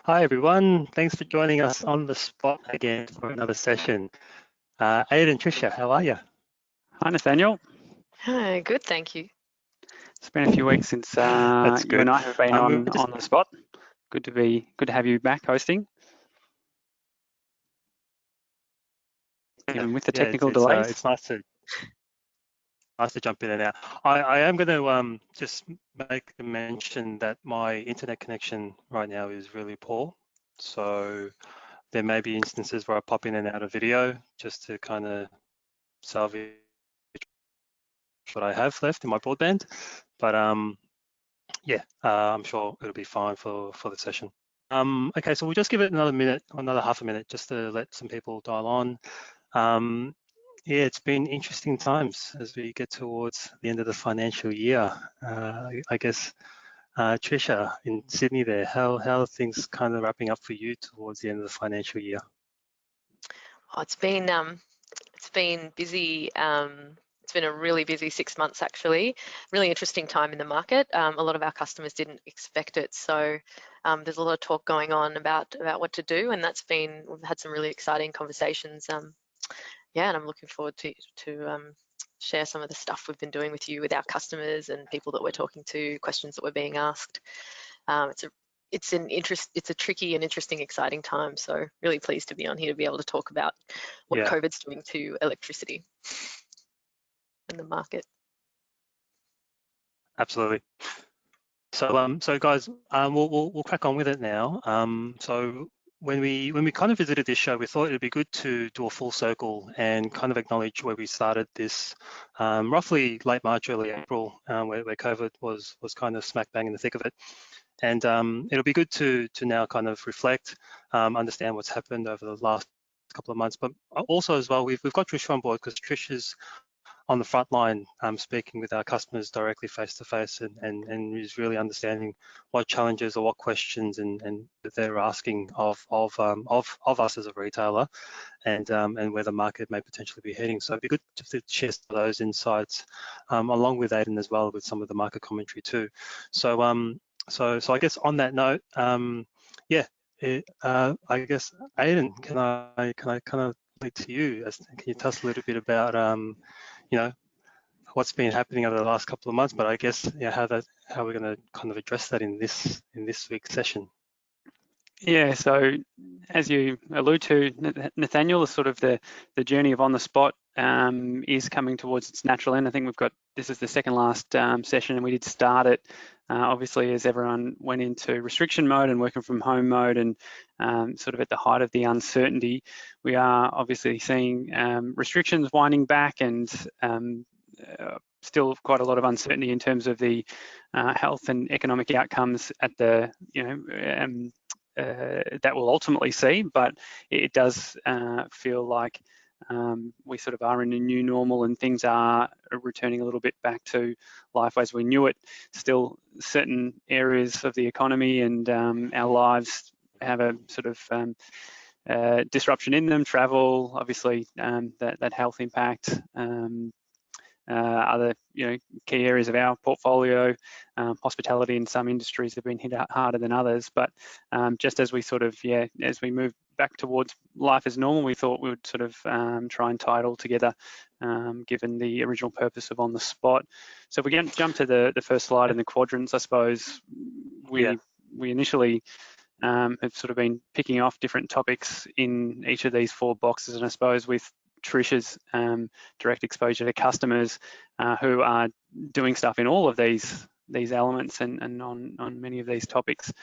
Hi everyone, thanks for joining us on the spot again for another session. Aidan and Tricia, how are you? Hi Nathaniel. Hi, good, thank you. It's been a few weeks since you and I have been on the spot. Good to have you back hosting. Even with the technical delays. It's nice to jump in and out. I am going to just make a mention that my internet connection right now is really poor. So there may be instances where I pop in and out of video just to kind of salvage what I have left in my broadband. But yeah, I'm sure it'll be fine for the session. Okay, so we'll just give it another minute, another half a minute, just to let some people dial on. Yeah, it's been interesting times as we get towards the end of the financial year. I guess, Tricia in Sydney there, how are things kind of wrapping up for you towards the end of the financial year? Oh, it's been busy. It's been a really busy 6 months actually. Really interesting time in the market. A lot of our customers didn't expect it, so there's a lot of talk going on about what to do, and we've had some really exciting conversations. Yeah, and I'm looking forward to share some of the stuff we've been doing with you, with our customers and people that we're talking to, questions that we're being asked. It's a tricky and interesting, exciting time. So really pleased to be on here to be able to talk about what COVID's doing to electricity and the market. Absolutely. So guys, we'll crack on with it now. So when we kind of visited this show, we thought it'd be good to do a full circle and kind of acknowledge where we started this, roughly late March, early April, where COVID was kind of smack bang in the thick of it. And it'll be good to now kind of reflect, understand what's happened over the last couple of months, but also as well, we've got Tricia on board because Tricia's on the front line, speaking with our customers directly face to face, and is really understanding what challenges or what questions and that they're asking of us as a retailer, and where the market may potentially be heading. So it'd be good to share some of those insights along with Aidan as well, with some of the market commentary too. So I guess on that note, I guess Aidan, can I kind of lead to you? Can you tell us a little bit about you know, what's been happening over the last couple of months, but I guess how we're going to kind of address that in this week's session. Yeah, so as you allude to, Nathaniel, is sort of the journey of on the spot is coming towards its natural end. I think this is the second last session, and we did start it obviously as everyone went into restriction mode and working from home mode, and sort of at the height of the uncertainty. We are obviously seeing restrictions winding back, and still quite a lot of uncertainty in terms of the health and economic outcomes at the that we'll ultimately see, but it does feel like we sort of are in a new normal, and things are returning a little bit back to life as we knew it. Still, certain areas of the economy and our lives have a sort of disruption in them. Travel, obviously, that health impact. Other key areas of our portfolio, hospitality in some industries have been hit harder than others, but just as we sort of as we move back towards life as normal, we thought we would sort of try and tie it all together, given the original purpose of On the Spot. So if we jump to the first slide in the quadrants, I suppose we initially have sort of been picking off different topics in each of these 4 boxes, and I suppose with Tricia's direct exposure to customers who are doing stuff in all of these elements and on many of these topics,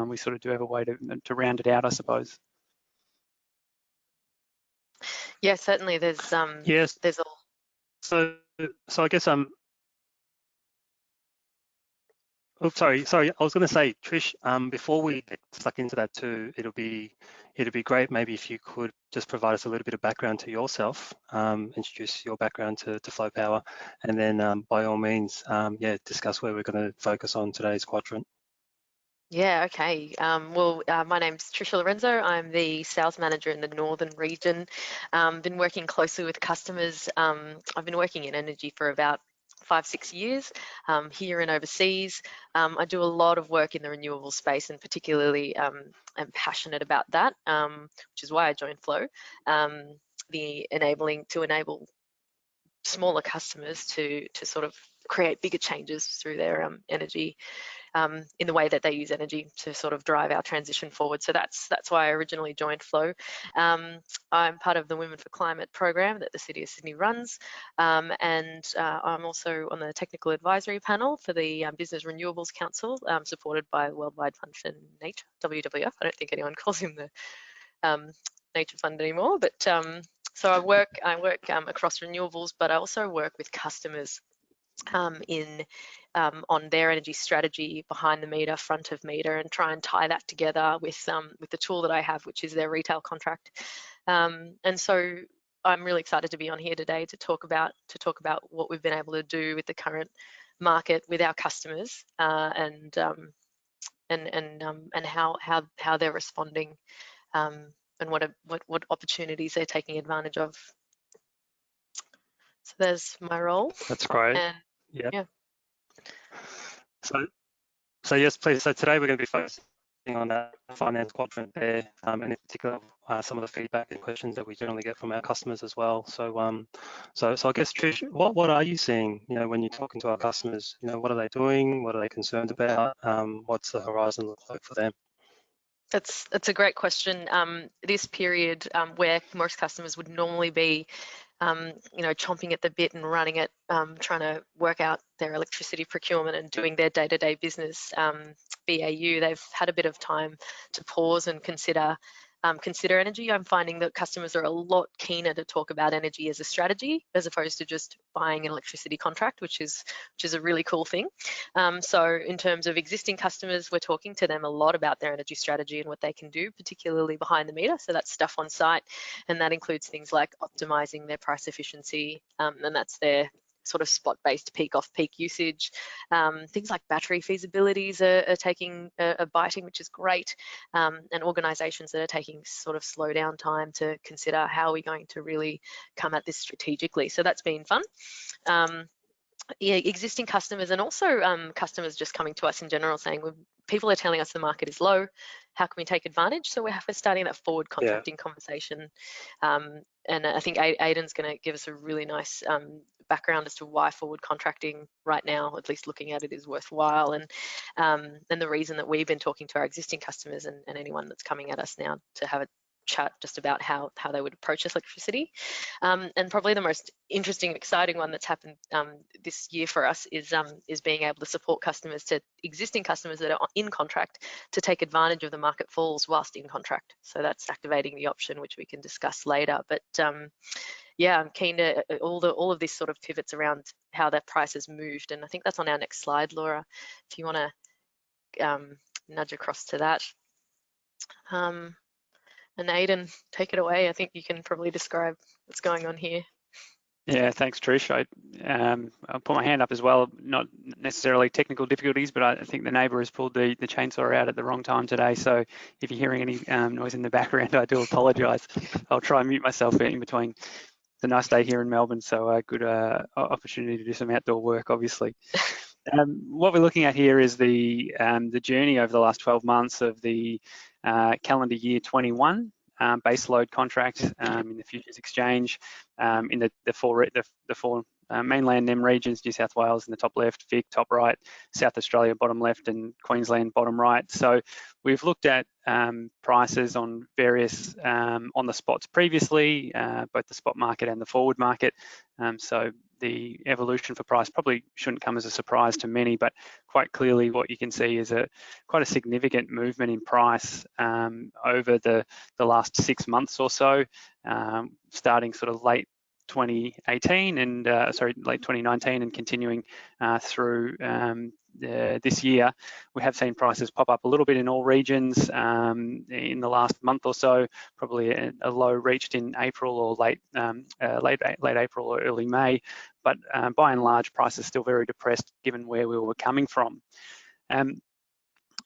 we sort of do have a way to round it out, I suppose. Yeah, certainly. There's yes. There's a. So I guess Oh, sorry. I was going to say, Trish, before we get stuck into that too, it'd be great maybe if you could just provide us a little bit of background to yourself, introduce your background to Flow Power, and then by all means, discuss where we're going to focus on today's quadrant. Yeah, okay. My name's Tricia Lorenzo. I'm the sales manager in the Northern region. Been working closely with customers. I've been working in energy for about 5-6 years, here and overseas. I do a lot of work in the renewable space, and particularly am passionate about that, which is why I joined Flow. To enable smaller customers to sort of create bigger changes through their energy, in the way that they use energy to sort of drive our transition forward. So that's why I originally joined Flow. I'm part of the Women for Climate program that the City of Sydney runs, and I'm also on the technical advisory panel for the Business Renewables Council, supported by the Worldwide Fund for Nature, WWF. I don't think anyone calls him the Nature Fund anymore, but so I work across renewables, but I also work with customers on their energy strategy, behind the meter, front of meter, and try and tie that together with the tool that I have, which is their retail contract. And so I'm really excited to be on here today to talk about what we've been able to do with the current market with our customers, and how they're responding, and what opportunities they're taking advantage of. So there's my role. That's great. And yeah. So yes, please. So today we're going to be focusing on that finance quadrant there, and in particular some of the feedback and questions that we generally get from our customers as well. So so I guess, Trish, what are you seeing? When you're talking to our customers, what are they doing? What are they concerned about? What's the horizon look like for them? That's a great question. This period, where most customers would normally be chomping at the bit and running it, trying to work out their electricity procurement and doing their day-to-day business, BAU, they've had a bit of time to pause and consider energy. I'm finding that customers are a lot keener to talk about energy as a strategy, as opposed to just buying an electricity contract, which is a really cool thing. So in terms of existing customers, we're talking to them a lot about their energy strategy and what they can do, particularly behind the meter. So that's stuff on site, and that includes things like optimizing their price efficiency, and that's their sort of spot-based peak off-peak usage. Things like battery feasibilities are biting, which is great, and organisations that are taking sort of slow down time to consider how are we going to really come at this strategically. So that's been fun. Yeah, existing customers, and also customers just coming to us in general saying, people are telling us the market is low, how can we take advantage? So we're starting that forward contracting conversation, and I think Aidan's going to give us a really nice background as to why forward contracting right now, at least looking at it, is worthwhile, and the reason that we've been talking to our existing customers and anyone that's coming at us now to have a chat just about how they would approach electricity. And probably the most interesting, exciting one that's happened this year for us is being able to support existing customers that are in contract to take advantage of the market falls whilst in contract. So that's activating the option, which we can discuss later. But yeah, I'm keen to all of this sort of pivots around how that price has moved, and I think that's on our next slide, Laura, if you want to nudge across to that. And Aidan, take it away. I think you can probably describe what's going on here. Yeah, thanks, Trish. I'll put my hand up as well. Not necessarily technical difficulties, but I think the neighbour has pulled the chainsaw out at the wrong time today. So if you're hearing any noise in the background, I do apologise. I'll try and mute myself in between. It's a nice day here in Melbourne, so a good opportunity to do some outdoor work, obviously. What we're looking at here is the journey over the last 12 months of the calendar year 21 base load contract in the futures exchange, in the four mainland NEM regions: New South Wales in the top left, Vic top right, South Australia bottom left, and Queensland bottom right. So we've looked at prices on various on the spots previously, both the spot market and the forward market. So the evolution for price probably shouldn't come as a surprise to many, but quite clearly what you can see is quite a significant movement in price over the last 6 months or so, starting sort of late 2018 and late 2019 and continuing through this year. We have seen prices pop up a little bit in all regions in the last month or so, probably a low reached in April or late April or early May, but by and large prices still very depressed given where we were coming from.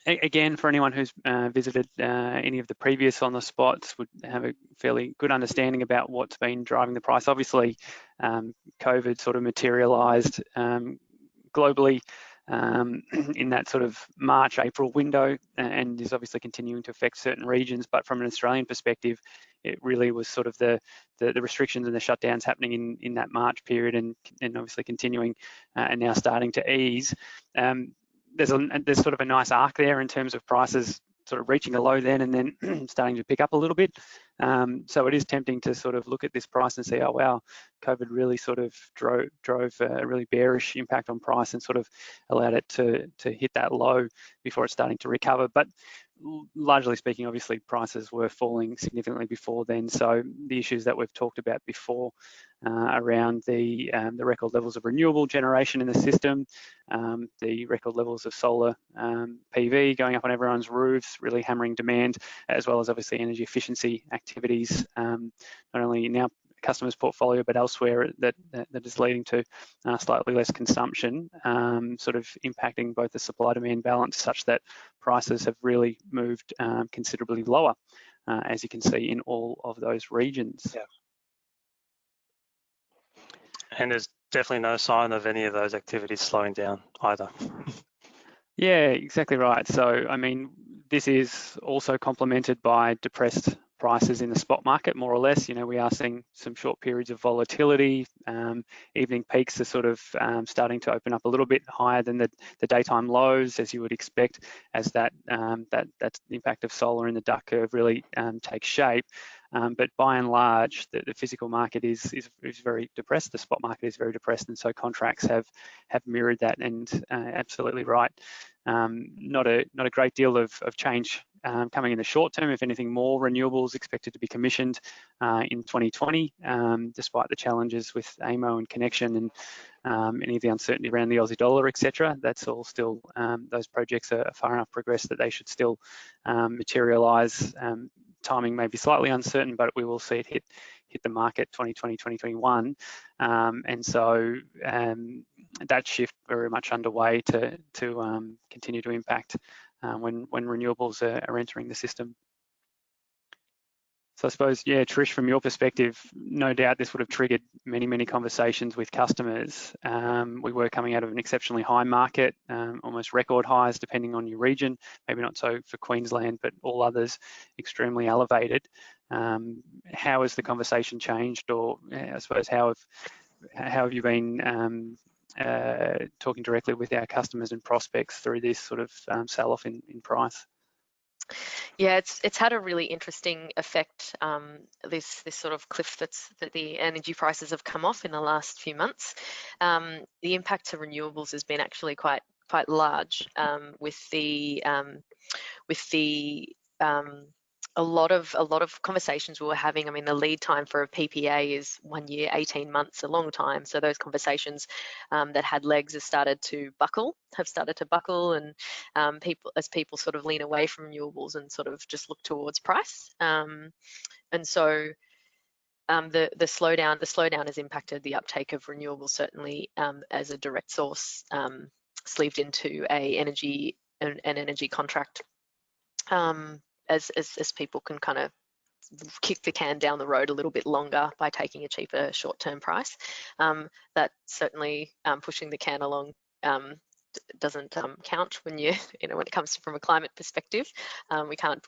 Again, for anyone who's visited any of the previous on the spots, would have a fairly good understanding about what's been driving the price. Obviously, COVID sort of materialised globally in that sort of March, April window, and is obviously continuing to affect certain regions. But from an Australian perspective, it really was sort of the restrictions and the shutdowns happening in that March period, and obviously continuing and now starting to ease. There's sort of a nice arc there in terms of prices sort of reaching a low then and then starting to pick up a little bit. So it is tempting to sort of look at this price and say, oh wow, COVID really sort of drove a really bearish impact on price and sort of allowed it to hit that low before it's starting to recover. But largely speaking, obviously prices were falling significantly before then. So the issues that we've talked about before around the record levels of renewable generation in the system, the record levels of solar PV going up on everyone's roofs, really hammering demand, as well as obviously energy efficiency activities, not only in our customers' portfolio but elsewhere, that is leading to slightly less consumption, sort of impacting both the supply-demand balance, such that prices have really moved considerably lower, as you can see in all of those regions. Yeah. And there's definitely no sign of any of those activities slowing down either. Yeah, exactly right. So, I mean, this is also complemented by depressed prices in the spot market, more or less. You know, we are seeing some short periods of volatility. Evening peaks are sort of starting to open up a little bit higher than the daytime lows, as you would expect, as that impact of solar in the duck curve really takes shape. But by and large, the physical market is very depressed. The spot market is very depressed, and so contracts have mirrored that. And absolutely right. Not a great deal of change coming in the short term. If anything, more renewables expected to be commissioned in 2020, despite the challenges with AMO and connection and any of the uncertainty around the Aussie dollar, etc. That's all still, those projects are far enough progressed that they should still materialise. Timing may be slightly uncertain, but we will see it hit the market 2020, 2021. And so that shift very much underway to continue to impact when renewables are entering the system. So I suppose, yeah, Trish, from your perspective, no doubt this would have triggered many conversations with customers. We were coming out of an exceptionally high market, almost record highs depending on your region, maybe not so for Queensland, but all others extremely elevated. How has the conversation changed, or I suppose how have you been talking directly with our customers and prospects through this sort of sell-off in price? Yeah, it's had a really interesting effect, this sort of cliff that the energy prices have come off in the last few months. The impact to renewables has been actually quite large, with a lot of conversations we were having. I mean, the lead time for a PPA is 1 year, 18 months, a long time. So those conversations that had legs have started to buckle, and people sort of lean away from renewables and sort of just look towards price. And so the slowdown has impacted the uptake of renewables, certainly, as a direct source sleeved into an energy contract. As people can kind of kick the can down the road a little bit longer by taking a cheaper short-term price. That certainly pushing the can along doesn't count when when it comes from a climate perspective. We can't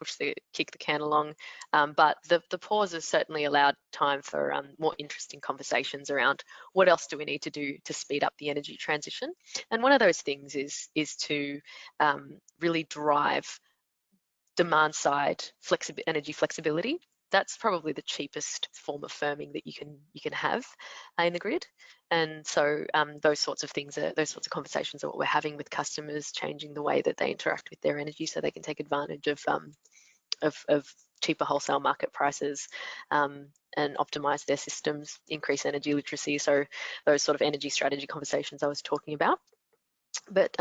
kick the can along, but the pause has certainly allowed time for more interesting conversations around what else do we need to do to speed up the energy transition. And one of those things is to really drive demand side energy flexibility. That's probably the cheapest form of firming that you can have in the grid. And so those sorts of conversations are what we're having with customers, changing the way that they interact with their energy so they can take advantage of cheaper wholesale market prices, and optimize their systems, increase energy literacy. So those sort of energy strategy conversations I was talking about. But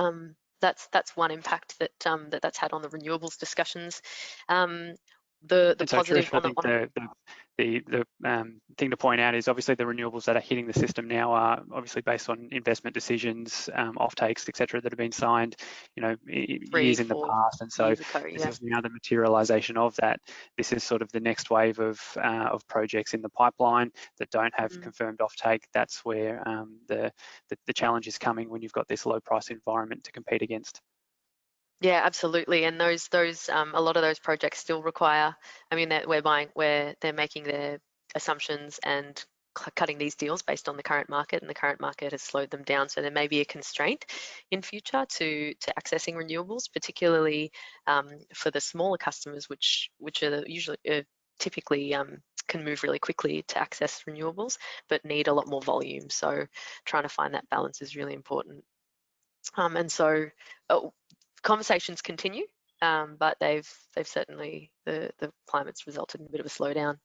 that's one impact that's had on the renewables discussions. the And so, positive Trish, I think the thing to point out is obviously the renewables that are hitting the system now are obviously based on investment decisions, offtakes, etc., that have been signed, years in the 3-4 past, and so years ago. this Yeah. is now the materialisation of that. This is sort of the next wave of projects in the pipeline that don't have confirmed offtake. That's where the challenge is coming when you've got this low price environment to compete against. Yeah, absolutely. And those a lot of those projects still require, I mean, that where they're making their assumptions and cutting these deals based on the current market, and the current market has slowed them down. So there may be a constraint in future to accessing renewables, particularly for the smaller customers, which are usually typically can move really quickly to access renewables, but need a lot more volume. So trying to find that balance is really important. And so conversations continue, but they've certainly, the climate's resulted in a bit of a slowdown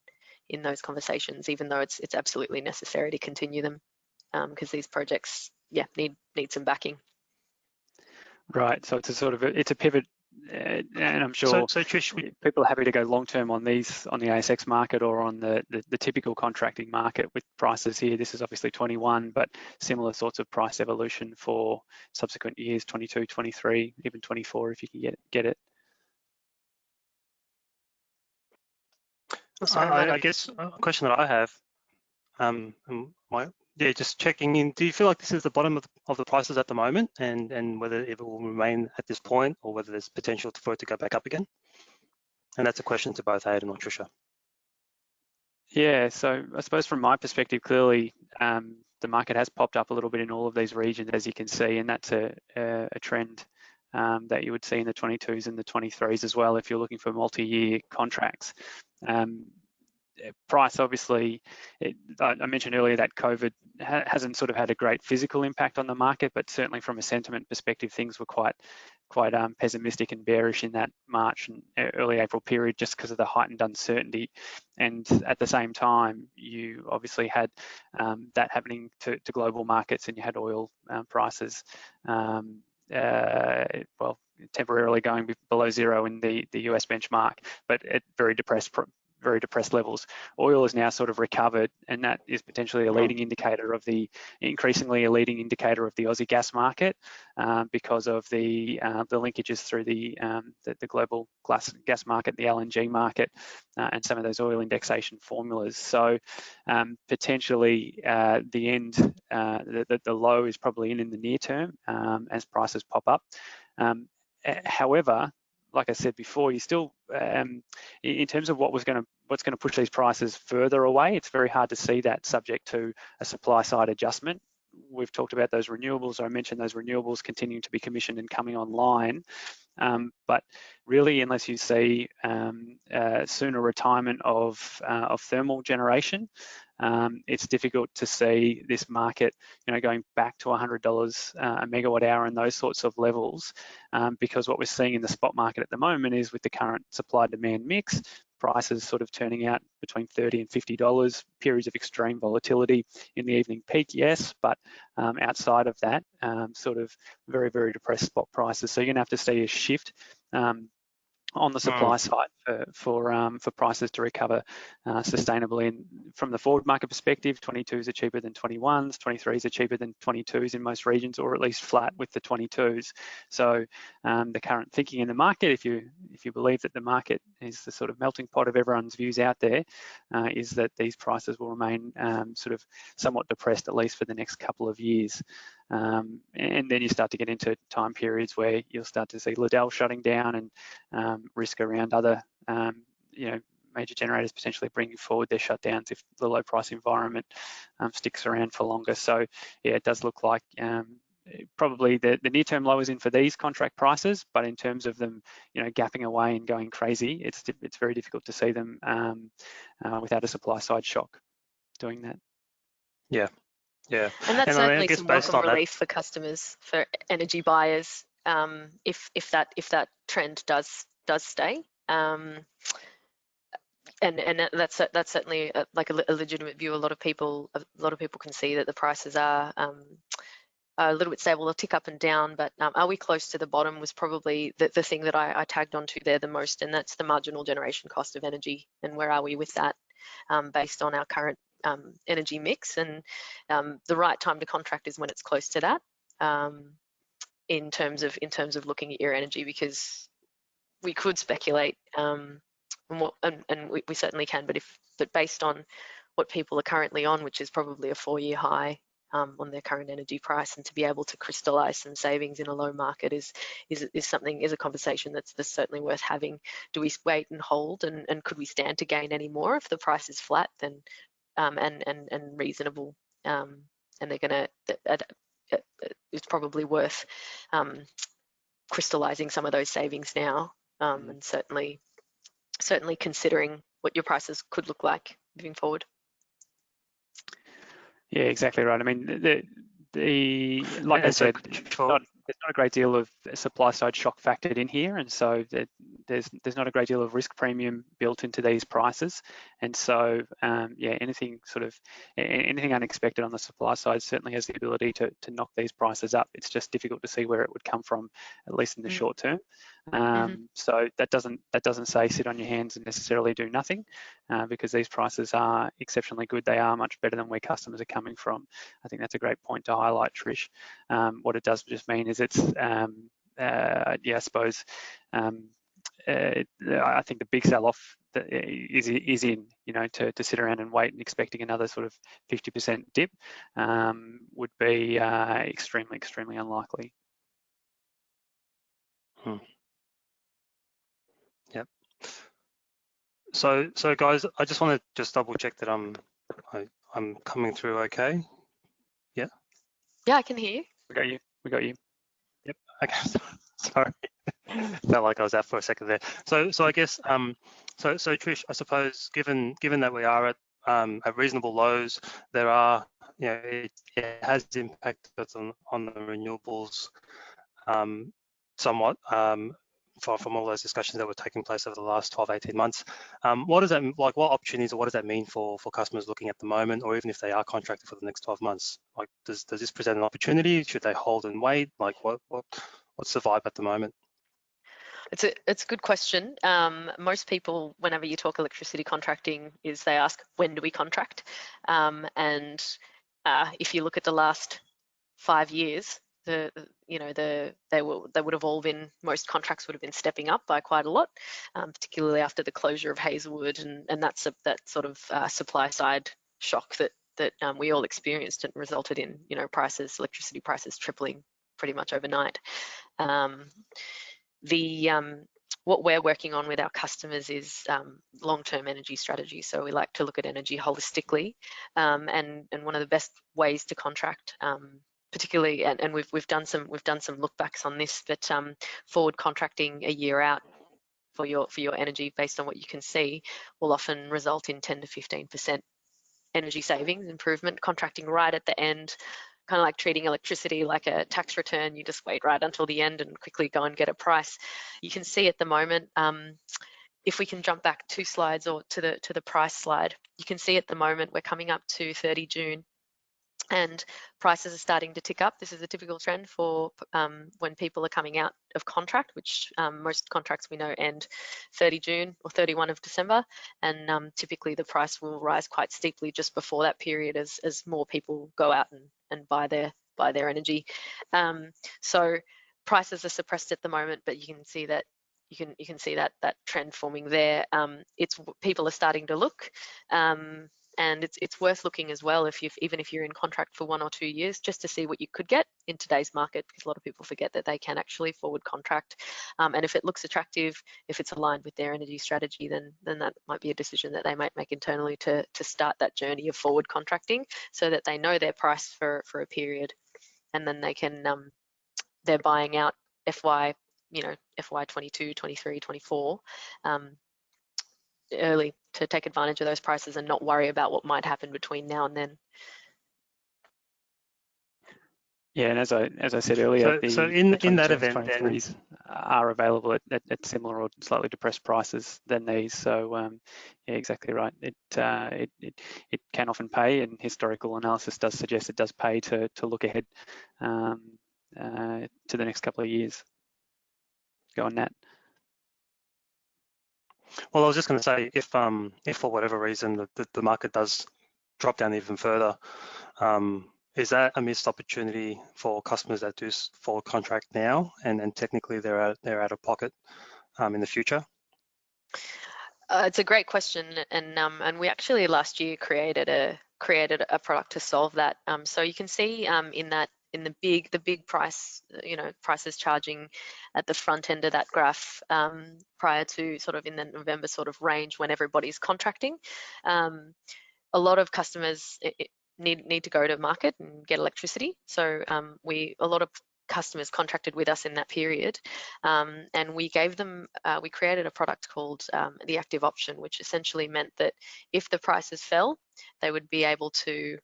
in those conversations, even though it's absolutely necessary to continue them, because these projects, need some backing. Right. So it's a sort of it's a pivot, and I'm sure So Trish, people are happy to go long term on these, on the ASX market or on the typical contracting market with prices here. This is obviously 21, but similar sorts of price evolution for subsequent years, 22, 23, even 24 if you can get it. I guess a question that I have, just checking in, do you feel like this is the bottom of the prices at the moment, and whether it will remain at this point or whether there's potential for it to go back up again? And that's a question to both Aidan or Tricia. Yeah, so I suppose from my perspective, clearly the market has popped up a little bit in all of these regions, as you can see, and that's a trend that you would see in the 22s and the 23s as well if you're looking for multi-year contracts. Price, obviously, I mentioned earlier that COVID hasn't sort of had a great physical impact on the market, but certainly from a sentiment perspective, things were quite pessimistic and bearish in that March and early April period, just because of the heightened uncertainty. And at the same time, you obviously had that happening to global markets, and you had oil prices well, temporarily going below zero in the US benchmark, but at very depressed levels. Oil is now sort of recovered, and that is potentially a leading indicator of increasingly a leading indicator of the Aussie gas market, because of the linkages through the global gas market, the LNG market, and some of those oil indexation formulas. So potentially the end, the low is probably in the near term as prices pop up. However, like I said before, you still, in terms of what's going to push these prices further away, it's very hard to see that subject to a supply side adjustment. We've talked about those renewables. I mentioned those renewables continuing to be commissioned and coming online. But really, unless you see sooner retirement of thermal generation, it's difficult to see this market, going back to $100 a megawatt hour and those sorts of levels, because what we're seeing in the spot market at the moment is, with the current supply-demand mix, prices sort of turning out between $30 and $50, periods of extreme volatility in the evening peak, yes, but outside of that, sort of very, very depressed spot prices. So you're gonna have to see a shift on the supply side for prices to recover sustainably. And from the forward market perspective, 22s are cheaper than 21s, 23s are cheaper than 22s in most regions, or at least flat with the 22s. So the current thinking in the market, if you believe that the market is the sort of melting pot of everyone's views out there, is that these prices will remain sort of somewhat depressed, at least for the next couple of years. And then you start to get into time periods where you'll start to see Liddell shutting down, and risk around other major generators potentially bringing forward their shutdowns if the low price environment sticks around for longer. So yeah, it does look like probably the near term low is in for these contract prices, but in terms of them gapping away and going crazy, it's very difficult to see them without a supply side shock doing that. Yeah. And that's certainly some welcome on relief for customers, for energy buyers, if that trend does stay. And that's certainly like a legitimate view. A lot of people can see that the prices are a little bit stable. They'll tick up and down, but are we close to the bottom was probably the thing that I tagged onto there the most, and that's the marginal generation cost of energy, and where are we with that based on our current energy mix. And the right time to contract is when it's close to that, in terms of looking at your energy, because we could speculate, and we certainly can, but based on what people are currently on, which is probably a 4-year high on their current energy price, and to be able to crystallize some savings in a low market is a conversation that's certainly worth having. Do we wait and hold, and could we stand to gain any more if the price is flat, then and reasonable, and they're gonna it's probably worth crystallizing some of those savings now, and certainly considering what your prices could look like moving forward. Yeah, exactly right. I mean, like I said, there's not a great deal of supply side shock factored in here, and so there's not a great deal of risk premium built into these prices. And so yeah, anything unexpected on the supply side certainly has the ability to knock these prices up. It's just difficult to see where it would come from, at least in the short term. So that doesn't say sit on your hands and necessarily do nothing, because these prices are exceptionally good. They are much better than where customers are coming from. I think that's a great point to highlight, Trish. What it does just mean is it's, yeah, I suppose, I think the big sell-off is in, you know, to sit around and wait and expecting another sort of 50% dip would be extremely unlikely. Yep. So guys, I just want to double check that I'm coming through okay. Yeah. Yeah, I can hear you. We got you. Yep. Okay. Sorry. Felt like I was out for a second there. So I guess so Trish, I suppose given that we are at reasonable lows, there are, you know, it has impacted on the renewables somewhat, from all those discussions that were taking place over the last 12-18 months. What does that, like, what opportunities or what does that mean for customers looking at the moment, or even if they are contracted for the next 12 months? Like, does this present an opportunity? Should they hold and wait? Like, what's the vibe at the moment? It's a good question. Most people, whenever you talk electricity contracting, they ask, when do we contract? And if you look at the last 5 years, they would have all been, most contracts would have been stepping up by quite a lot, particularly after the closure of Hazelwood, and that's that sort of supply side shock that we all experienced, and resulted in, you know, electricity prices tripling pretty much overnight. What we're working on with our customers is long-term energy strategy. So we like to look at energy holistically, and one of the best ways to contract, particularly, and we've done some look backs on this, but forward contracting a year out for your energy based on what you can see will often result in 10 to 15% energy savings improvement. Contracting right at the end, kind of like treating electricity like a tax return. You just wait right until the end and quickly go and get a price. You can see at the moment, if we can jump back 2 slides or to the price slide, you can see at the moment we're coming up to 30 June. And prices are starting to tick up. This is a typical trend for when people are coming out of contract, which most contracts we know end 30 June or 31 of December. And typically the price will rise quite steeply just before that period as more people go out and buy their energy. So prices are suppressed at the moment, but you can see that you can see that trend forming there. People are starting to look. And it's worth looking as well, even if you're in contract for 1 or 2 years, just to see what you could get in today's market, because a lot of people forget that they can actually forward contract. And if it looks attractive, if it's aligned with their energy strategy, then that might be a decision that they might make internally to start that journey of forward contracting, so that they know their price for a period, and then they can they're buying out FY 22, 23, 24. Early to take advantage of those prices and not worry about what might happen between now and then. Yeah, and as I said earlier, So the in that 22s, event, then 23s are available at similar or slightly depressed prices than these. So yeah, exactly right. It can often pay, and historical analysis does suggest it does pay to look ahead to the next couple of years. Go on, Nat. well, I was just going to say, if for whatever reason the market does drop down even further, is that a missed opportunity for customers that do forward contract now, and technically they're out of pocket in the future? It's a great question, and we actually last year created a product to solve that. So you can see in the big price, prices charging at the front end of that graph prior to sort of in the November sort of range when everybody's contracting. A lot of customers need to go to market and get electricity. So a lot of customers contracted with us in that period, and we gave them, we created a product called the active option, which essentially meant that if the prices fell, they would be able to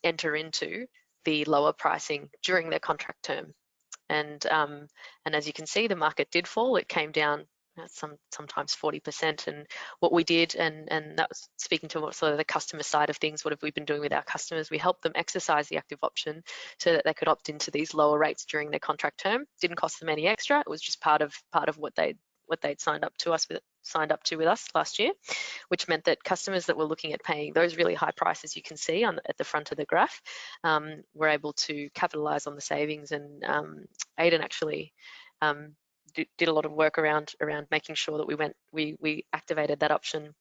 enter into the lower pricing during their contract term. And as you can see, the market did fall. It came down sometimes 40%. And what we did, and that was speaking to sort of the customer side of things, what have we been doing with our customers? We helped them exercise the active option so that they could opt into these lower rates during their contract term. Didn't cost them any extra. It was just part of what they'd signed up to with us last year, which meant that customers that were looking at paying those really high prices you can see at the front of the graph were able to capitalize on the savings. And Aidan actually did a lot of work around making sure that we activated that option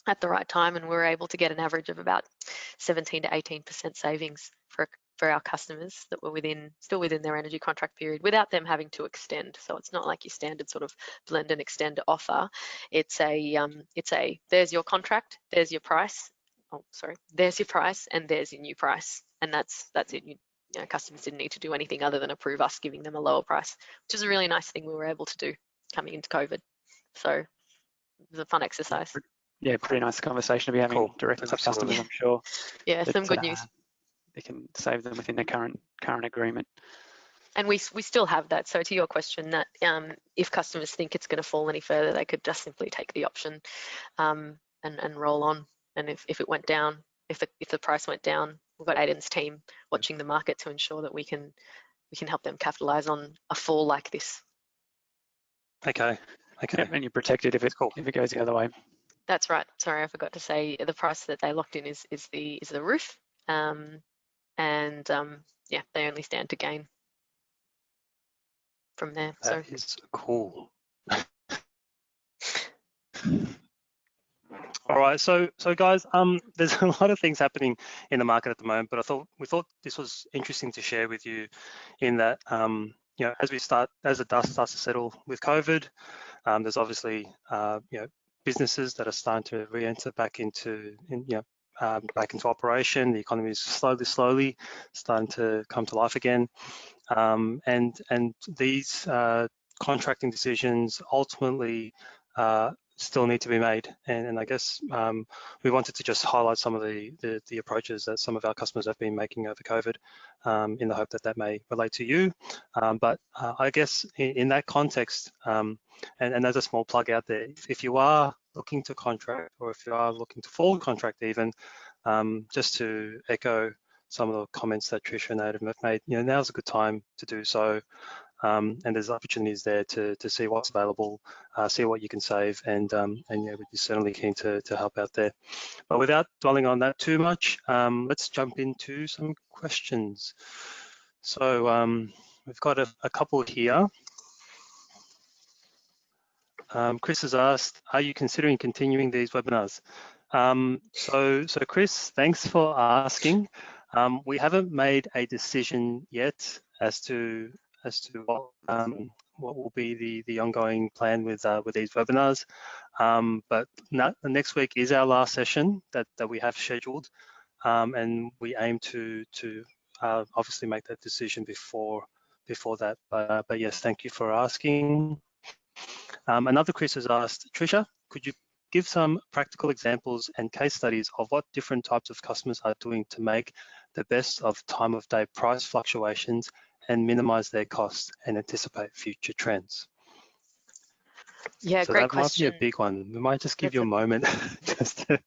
at the right time, and we were able to get an average of about 17 to 18% savings for our customers that were still within their energy contract period without them having to extend. So it's not like your standard sort of blend and extend offer. It's a there's your contract, there's your price. Oh, sorry, there's your price, and there's your new price, and that's it. Customers didn't need to do anything other than approve us giving them a lower price, which is a really nice thing we were able to do coming into COVID. So it was a fun exercise. Yeah, pretty nice conversation to be having directly with customers, I'm sure. Yeah, some good news. It can save them within their current agreement. And we still have that. So to your question, that if customers think it's going to fall any further, they could just simply take the option and roll on. And if it went down, if the price went down, we've got Aidan's team watching the market to ensure that we can help them capitalize on a fall like this. Okay. Yep, and you're protected if it goes the other way. That's right. Sorry, I forgot to say the price that they locked in is the roof, yeah, they only stand to gain from there. That is cool. All right, so guys, there's a lot of things happening in the market at the moment, but we thought this was interesting to share with you, in that as the dust starts to settle with COVID, there's obviously businesses that are starting to re-enter back into operation. The economy is slowly starting to come to life again, and these contracting decisions ultimately still need to be made. And I guess we wanted to just highlight some of the approaches that some of our customers have been making over COVID, in the hope that may relate to you. But I guess in that context, and as a small plug out there, if you are looking to contract, or if you are looking to forward contract even, just to echo some of the comments that Tricia and Aidan have made, now's a good time to do so. And there's opportunities there to see what's available, see what you can save, and we'd be certainly keen to help out there. But without dwelling on that too much, let's jump into some questions. So we've got a couple here. Chris has asked, are you considering continuing these webinars? So Chris, thanks for asking. We haven't made a decision yet as to what will be the ongoing plan with these webinars. But next week is our last session that we have scheduled, and we aim to obviously make that decision before that. But yes, thank you for asking. Another Chris has asked, Tricia, could you give some practical examples and case studies of what different types of customers are doing to make the best of time of day price fluctuations and minimize their costs and anticipate future trends? Yeah, So great that might be a question. big one. We might just give That's you a moment just to...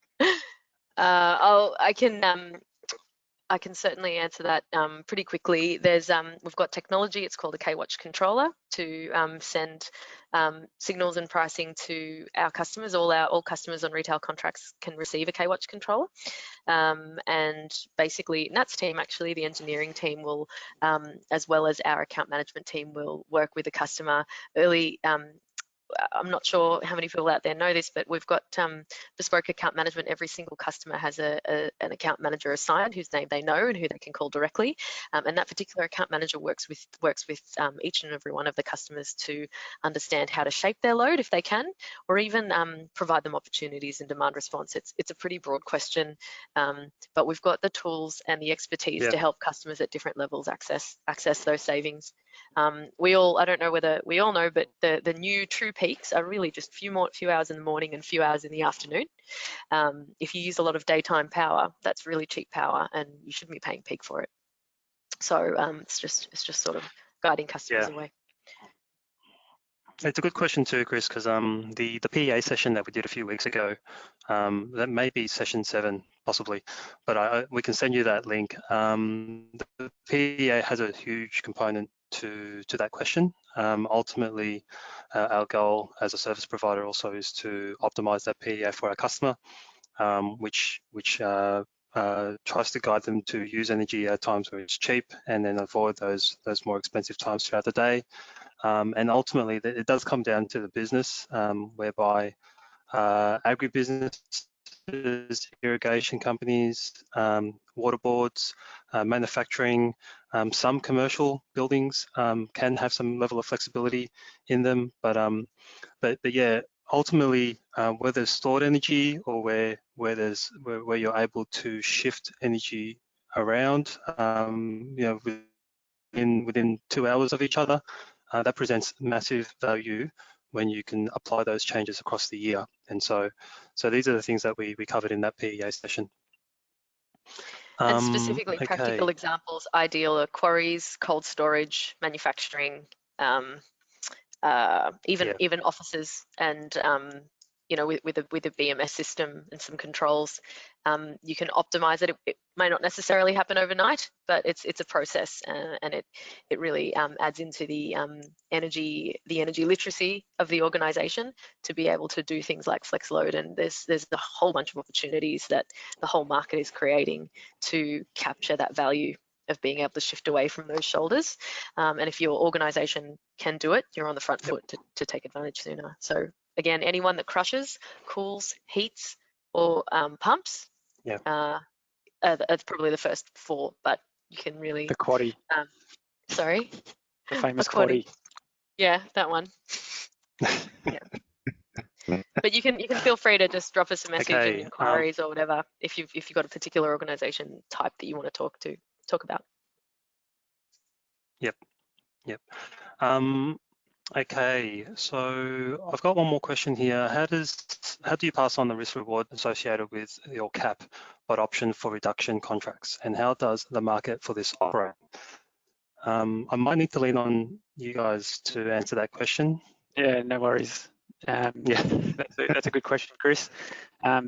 I can certainly answer that pretty quickly. There's we've got technology. It's called a K-Watch controller to send signals and pricing to our customers. All customers on retail contracts can receive a K-Watch controller, and basically Nat's team, actually the engineering team, will as well as our account management team, will work with the customer early. I'm not sure how many people out there know this, but we've got bespoke account management. Every single customer has an account manager assigned whose name they know and who they can call directly. And that particular account manager works with each and every one of the customers to understand how to shape their load if they can, or even provide them opportunities in demand response. It's a pretty broad question, but we've got the tools and the expertise to help customers at different levels access those savings. I don't know whether we all know, but the new true peaks are really just few hours in the morning and few hours in the afternoon. If you use a lot of daytime power, that's really cheap power, and you shouldn't be paying peak for it. So it's just sort of guiding customers away. It's a good question too, Chris, because the PEA session that we did a few weeks ago, that may be session 7 possibly, but we can send you that link. The PEA has a huge component to that question. Ultimately, our goal as a service provider also is to optimize that PEA for our customer, which tries to guide them to use energy at times where it's cheap, and then avoid those more expensive times throughout the day. And ultimately, it does come down to the business, whereby agribusinesses, irrigation companies, water boards, manufacturing, some commercial buildings can have some level of flexibility in them, but yeah, ultimately, where there's stored energy or where you're able to shift energy around, within 2 hours of each other, that presents massive value when you can apply those changes across the year. And so these are the things that we covered in that PEA session. And specifically, practical examples ideal are quarries, cold storage, manufacturing, even offices, and with a BMS system and some controls, you can optimize it. It may not necessarily happen overnight, but it's a process, and it really adds into the energy literacy of the organization to be able to do things like flex load. And there's a whole bunch of opportunities that the whole market is creating to capture that value of being able to shift away from those shoulders. And if your organization can do it, you're on the front foot to take advantage sooner. So again, anyone that crushes, cools, heats, or pumps, it's probably the first 4, but you can really... The quaddy. Sorry? The famous quaddy. Yeah, that one. Yeah. But you can feel free to just drop us a message in inquiries or whatever if you've got a particular organization type that you want to talk about. Yep. Okay, so I've got one more question here. How do you pass on the risk reward associated with your cap but option for reduction contracts, and how does the market for this operate? I might need to lean on you guys to answer that question. Yeah, no worries. That's a good question, Chris. I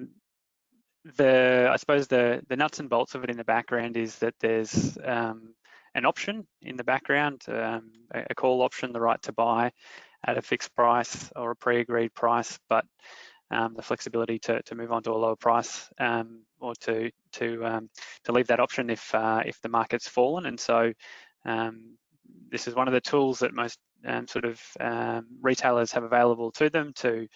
suppose the nuts and bolts of it in the background is that there's an option in the background, a call option, the right to buy at a fixed price or a pre-agreed price, but the flexibility to move on to a lower price, or to leave that option if the market's fallen. And so this is one of the tools that most retailers have available to them to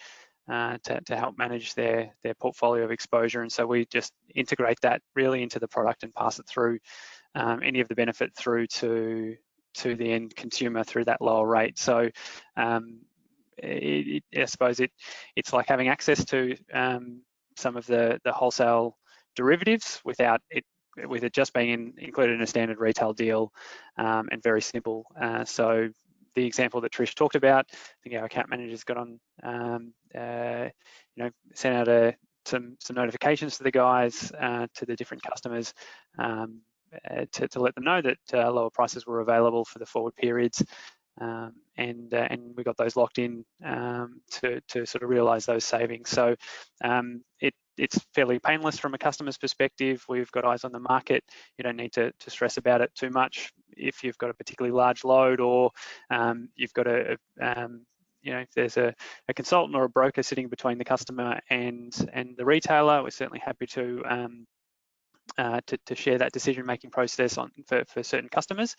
help manage their portfolio of exposure. And so we just integrate that really into the product and pass it through any of the benefit through to the end consumer through that lower rate. So I suppose it's like having access to some of the wholesale derivatives with it just being included in a standard retail deal, and very simple. So the example that Trish talked about, I think our account manager's got on, sent out some notifications to the guys, to the different customers, to let them know that lower prices were available for the forward periods. And we got those locked in to sort of realise those savings. So it's fairly painless from a customer's perspective. We've got eyes on the market. You don't need to stress about it too much. If you've got a particularly large load, or you've got you know, if there's a consultant or a broker sitting between the customer and the retailer, we're certainly happy to share that decision-making process for certain customers.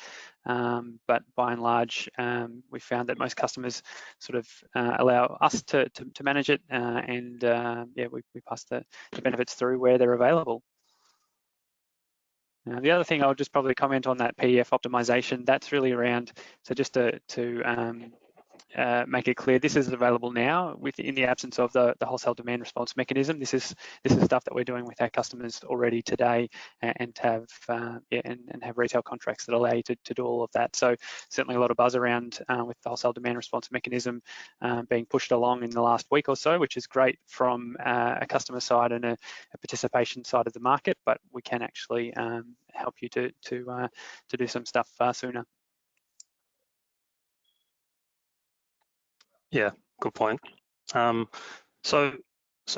But by and large, we found that most customers sort of allow us to manage it, and yeah, we pass the benefits through where they're available. The other thing I'll just probably comment on that PEF optimization, that's really around, so just to make it clear, this is available now in the absence of the wholesale demand response mechanism. This is stuff that we're doing with our customers already today, and have have retail contracts that allow you to do all of that. So certainly a lot of buzz around with the wholesale demand response mechanism being pushed along in the last week or so, which is great from a customer side and a participation side of the market. But we can actually help you to do some stuff sooner. Yeah, good point. So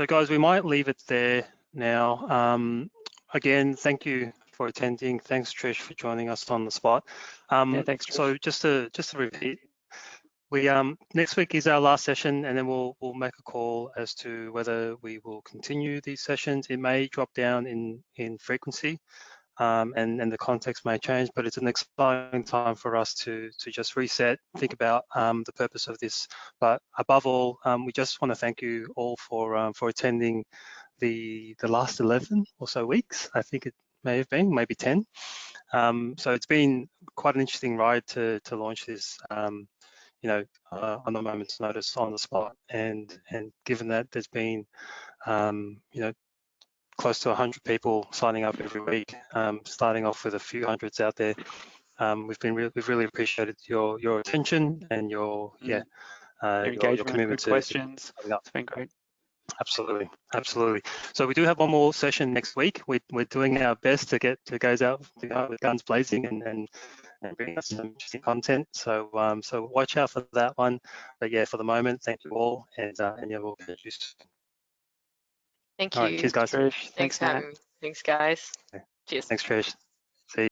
guys, we might leave it there now. Again, thank you for attending. Thanks, Trish, for joining us on the spot. Yeah, thanks, Trish. So just to repeat, we next week is our last session, and then we'll make a call as to whether we will continue these sessions. It may drop down in frequency. And the context may change, but it's an exciting time for us to just reset, think about the purpose of this. But above all, we just want to thank you all for attending the last 11 or so weeks. I think it may have been, maybe 10. So it's been quite an interesting ride to launch this, you know, on a moment's notice, on the spot, and given that there's been, you know, close to 100 people signing up every week, starting off with a few hundreds out there. We've really appreciated your attention and your engagement, your commitment good questions. It's been great. Absolutely. So we do have one more session next week. We're doing our best to get guys out with guns blazing and bring us some interesting content. So so watch out for that one. But yeah, for the moment, thank you all, and yeah, we'll catch you soon. Thank All you. right, cheers, guys. Trish. Thanks, Matt. Thanks, guys. Okay. Cheers. Thanks, Trish.